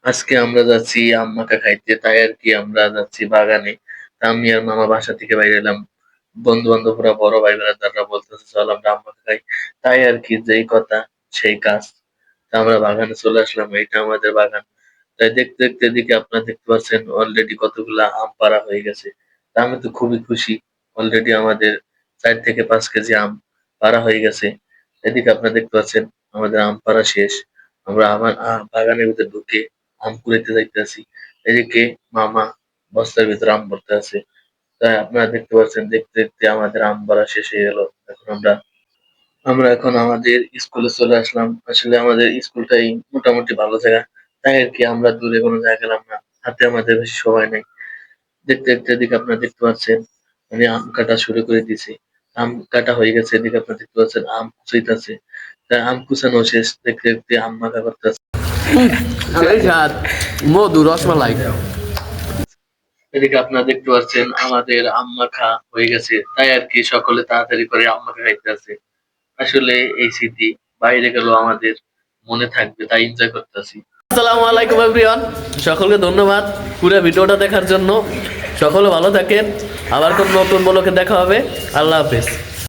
আজকে আমরা যাচ্ছি আম মাখা খাইতে, তাই আরকি আমরা যাচ্ছি বাগানে। তা আমি আর মামা বাসা থেকে বাইরে এলাম। বন্ধু-বান্ধবরা, বড় ভাই ব্রাদাররা বলতেছে, "চল আমরা আম মাখা খাই।" তাই আরকি যেই কথা সেই কাজ। তা আমরা বাগানে চলে আসলাম। এইটা আমাদের বাগান। তাই দেখতে, দেখতে এদিকে আপনারা দেখতে পাচ্ছেন অলরেডি কতগুলা আম পাড়া হয়ে গেছে। তা আমি তো খুবই খুশি। অলরেডি আমাদের ৪ থেকে ৫ কেজি আম পাড়া হয়ে গেছে। এদিকে আপনারা দেখতে পাচ্ছেন আমাদের আম পাড়া শেষ। আমরা আমার বাগানের ভিতর ঢুকে আম কুড়াইতে যাইতেছি। এদিকে মামা বস্তার ভিতরে আম ভরতে আছে। তাই আপনারা দেখতে পাচ্ছেন দেখতে, দেখতে আমাদের আম পাড়া শেষ হয়ে গেল। এখন আমরা এখন আমাদের স্কুলে চলে আসলাম। আসলে আমাদের স্কুলটাই মোটামুটি ভালো জায়গা। তাই আরকি আমরা দূরে কোনো জায়গায় গেলাম না। হাতে আমাদের বেশি সময় নাই। দেখতে, দেখতে এদিকে আপনারা দেখতে পাচ্ছেন আমি আম কাটা শুরু করে দিয়েছি। আম কাটা হয়ে গেছে। এদিকে আপনারা দেখতে পাচ্ছেন আম কুচাইতেছে। তাই আম কুচানো শেষ। দেখতে, দেখতে আম মাখা করতেছে। সেই স্বাদ মধু রসমালাই। এদিকে আপনারা দেখতে পাচ্ছেন আমাদের আম মাখা হয়ে গেছে। তাই আরকি সকলে তাড়াতাড়ি করে আম মাখা খাইতেছে। আসলে এই স্মৃতি বাইরে গেলেও আমাদের মনে থাকবে, তাই এনজয় করতেছি। আসসালামু আলাইকুম এভরিওয়ান, সকলকে ধন্যবাদ পুরো ভিডিওটা দেখার জন্য। সকলে ভালো থাকেন, আবার কোন নতুন ব্লগে দেখা হবে। আল্লাহ হাফেজ।